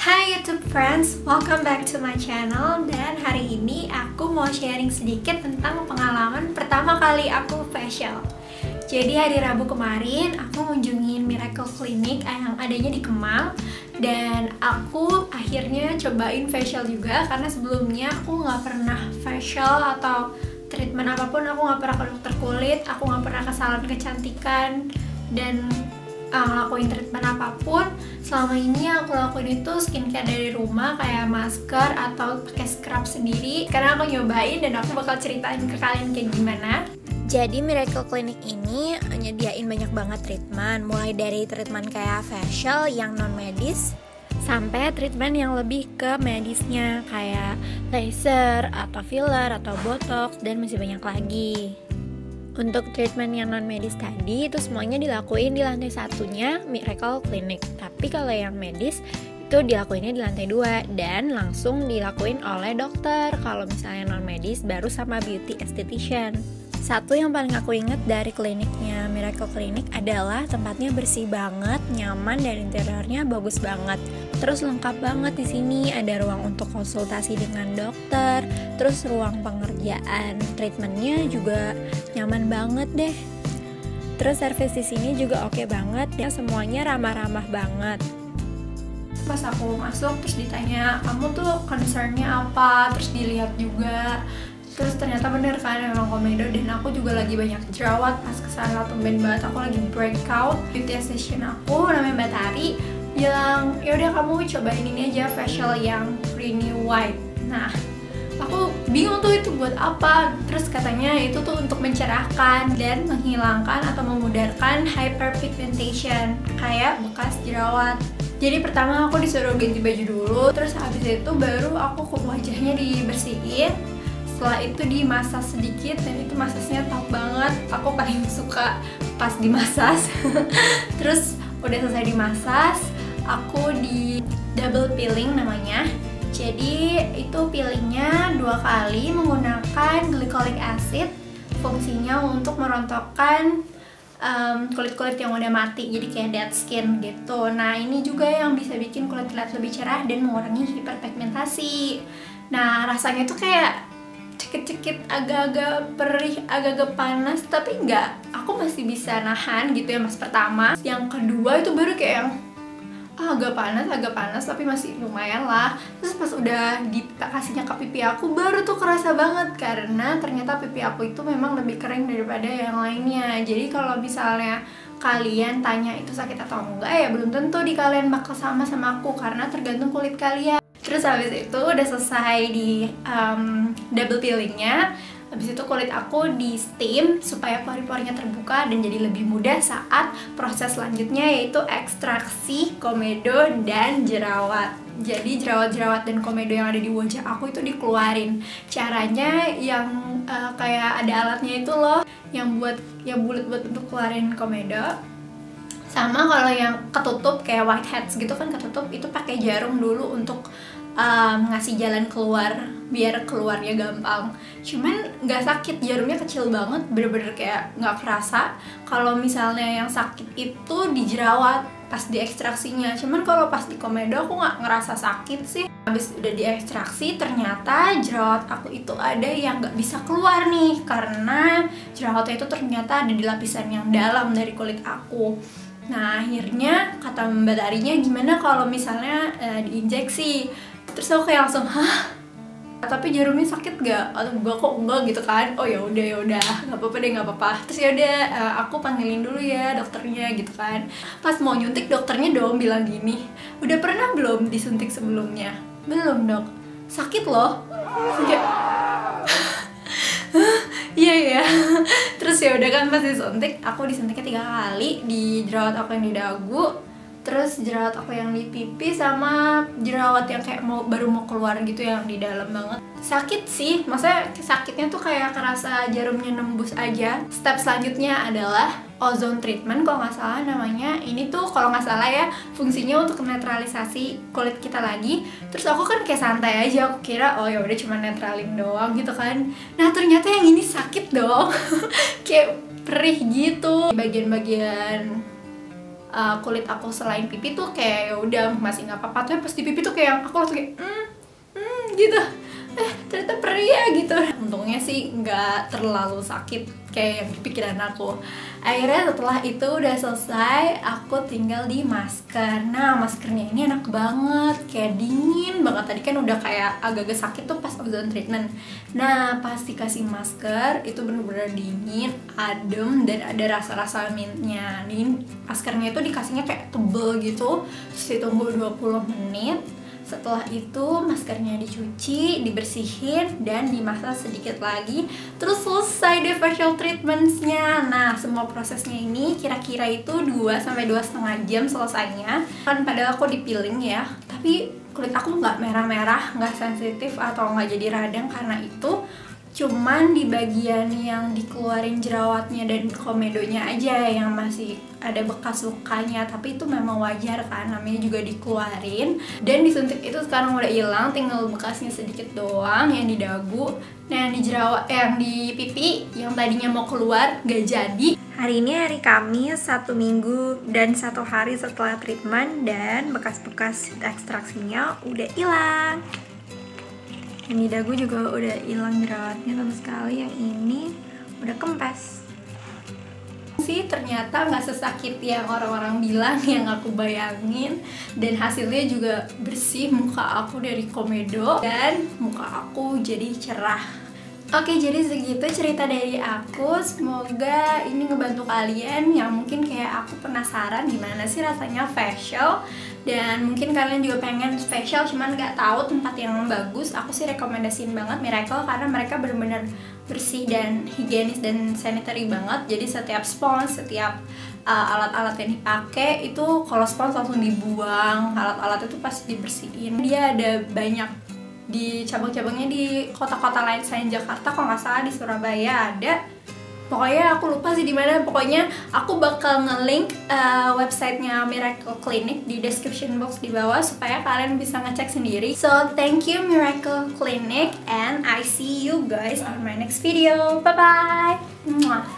Hai YouTube friends, welcome back to my channel. Dan hari ini aku mau sharing sedikit tentang pengalaman pertama kali aku facial. Jadi hari Rabu kemarin aku mengunjungi Miracle Clinic yang adanya di Kemang. Dan aku akhirnya cobain facial juga, karena sebelumnya aku nggak pernah facial atau treatment apapun. Aku nggak pernah ke dokter kulit, aku nggak pernah ke salon kecantikan, dan ngelakuin treatment apapun. Selama ini aku lakuin itu skincare dari rumah, kayak masker atau pakai scrub sendiri. Karena aku nyobain dan aku bakal ceritain ke kalian kayak gimana. Jadi Miracle Clinic ini nyediain banyak banget treatment, mulai dari treatment kayak facial yang non medis sampai treatment yang lebih ke medisnya kayak laser atau filler atau botox dan masih banyak lagi. Untuk treatment yang non-medis tadi itu semuanya dilakuin di lantai satunya Miracle Clinic. Tapi kalau yang medis itu dilakuinnya di lantai 2 dan langsung dilakuin oleh dokter. Kalau misalnya non-medis baru sama beauty esthetician. Satu yang paling aku inget dari kliniknya Miracle Clinic adalah tempatnya bersih banget, nyaman, dan interiornya bagus banget. Terus lengkap banget di sini, ada ruang untuk konsultasi dengan dokter, terus ruang pengerjaan treatmentnya juga nyaman banget deh. Terus servis di sini juga oke banget ya, semuanya ramah-ramah banget. Pas aku masuk terus ditanya, kamu tuh concernnya apa? Terus dilihat juga. Terus ternyata bener kan memang komedo, dan aku juga lagi banyak jerawat pas kesana, tumben banget aku lagi breakout. Beauty esthetician aku namanya Mbak Tari bilang, yaudah kamu cobain ini aja facial yang Creamy White. Nah, aku bingung tuh itu buat apa. Terus katanya itu tuh untuk mencerahkan dan menghilangkan atau memudarkan hyperpigmentation kayak bekas jerawat. Jadi pertama aku disuruh ganti baju dulu, terus habis itu baru aku ke wajahnya dibersihin. Setelah itu dimasas sedikit, dan itu masasnya top banget. Aku paling suka pas dimasas. Terus udah selesai dimasas, aku di double peeling namanya. Jadi itu peelingnya 2 kali menggunakan glycolic acid. Fungsinya untuk merontokkan kulit-kulit yang udah mati, jadi kayak dead skin gitu. Nah ini juga yang bisa bikin kulit terlihat lebih cerah dan mengurangi hiperpigmentasi. Nah rasanya tuh kayak cekit-cekit, agak-agak perih, agak-agak panas, tapi enggak, aku masih bisa nahan gitu ya mas pertama. Yang kedua itu baru kayak yang agak panas tapi masih lumayan lah. Terus pas udah dikasihnya ke pipi aku baru tuh kerasa banget, karena ternyata pipi aku itu memang lebih kering daripada yang lainnya. Jadi kalau misalnya kalian tanya itu sakit atau enggak, ya belum tentu di kalian bakal sama aku, karena tergantung kulit kalian. Terus habis itu udah selesai di double peelingnya. Habis itu kulit aku di steam supaya pori-porinya terbuka dan jadi lebih mudah saat proses selanjutnya, yaitu ekstraksi komedo dan jerawat. Jadi jerawat-jerawat dan komedo yang ada di wajah aku itu dikeluarin. Caranya yang kayak ada alatnya itu loh, yang bulat buat untuk keluarin komedo. Sama kalau yang ketutup kayak whiteheads gitu kan ketutup, itu pakai jarum dulu untuk ngasih jalan keluar biar keluarnya gampang. Cuman nggak sakit, jarumnya kecil banget, bener-bener kayak nggak kerasa. Kalau misalnya yang sakit itu di jerawat pas diekstraksinya. Cuman kalau pas di komedo aku nggak ngerasa sakit sih. Habis udah diekstraksi ternyata jerawat aku itu ada yang nggak bisa keluar nih, karena jerawatnya itu ternyata ada di lapisan yang dalam dari kulit aku. Nah akhirnya kata Mbak Tarinya, gimana kalau misalnya diinjeksi? Terus aku kayak langsung, hah? Tapi jarumnya sakit gak? Atau enggak kok enggak gitu kan? Oh ya udah, nggak apa-apa deh, nggak apa-apa. Terus ya udah, aku panggilin dulu ya dokternya gitu kan. Pas mau nyuntik dokternya dong bilang gini, udah pernah belum disuntik sebelumnya? Belum dok. Sakit loh. Iya ya. Terus ya udah kan pas disuntik, aku disuntiknya 3 kali, di jerawat aku yang di dagu, terus jerawat aku yang di pipi, sama jerawat yang kayak baru mau keluar gitu yang di dalam banget. Sakit sih, maksudnya sakitnya tuh kayak kerasa jarumnya nembus aja. Step selanjutnya adalah ozone treatment kalau nggak salah namanya. Ini tuh kalau nggak salah ya fungsinya untuk menetralisasi kulit kita lagi. Terus aku kan kayak santai aja, aku kira oh ya udah cuma netralin doang gitu kan. Nah ternyata yang ini sakit dong. Kayak perih gitu bagian-bagian kulit aku selain pipi tuh kayak ya udah masih nggak apa-apa, tapi pas di pipi tuh kayak aku langsung kayak gitu, ternyata perih ya gitu. Untungnya sih nggak terlalu sakit kayak yang di pikiran aku. Akhirnya setelah itu udah selesai, aku tinggal di masker. Nah, maskernya ini enak banget, kayak dingin banget. Tadi kan udah kayak agak-agak sakit tuh pas ozone treatment. Nah, pas dikasih masker itu bener-bener dingin, adem, dan ada rasa-rasa mintnya. Nih, maskernya itu dikasihnya kayak tebel gitu, terus ditunggu 20 menit. Setelah itu maskernya dicuci, dibersihin, dan dimasak sedikit lagi. Terus selesai deh facial treatmentsnya. Nah, semua prosesnya ini kira-kira itu 2-2,5 jam selesainya. Kan padahal aku di peeling ya, tapi kulit aku nggak merah-merah, nggak sensitif atau nggak jadi radang karena itu. Cuman di bagian yang dikeluarin jerawatnya dan komedonya aja yang masih ada bekas lukanya, tapi itu memang wajar kan, namanya juga dikeluarin. Dan disuntik itu sekarang udah hilang, tinggal bekasnya sedikit doang yang di dagu. Nah, yang di jerawat, yang di pipi yang tadinya mau keluar gak jadi. Hari ini hari Kamis, 1 minggu dan 1 hari setelah treatment, dan bekas-bekas ekstraksinya udah hilang. Yang di dagu juga udah hilang jerawatnya sama sekali, yang ini udah kempes. Sih ternyata nggak sesakit yang orang-orang bilang, yang aku bayangin, dan hasilnya juga bersih. Muka aku dari komedo dan muka aku jadi cerah. Oke, jadi segitu cerita dari aku. Semoga ini ngebantu kalian yang mungkin kayak aku penasaran gimana sih rasanya facial, dan mungkin kalian juga pengen facial cuman nggak tahu tempat yang bagus. Aku sih rekomendasiin banget Miracle karena mereka bener-bener bersih dan higienis dan sanitary banget. Jadi setiap spons, setiap alat-alat yang dipakai itu kalau spons langsung dibuang, alat-alat itu pasti dibersihin. Dia ada banyak di cabang-cabangnya di kota-kota lain selain Jakarta, kalau nggak salah di Surabaya ada. Pokoknya aku lupa sih di mana. Pokoknya aku bakal nge-link websitenya Miracle Clinic di description box di bawah supaya kalian bisa ngecek sendiri. So thank you Miracle Clinic, and I see you guys on my next video. Bye bye.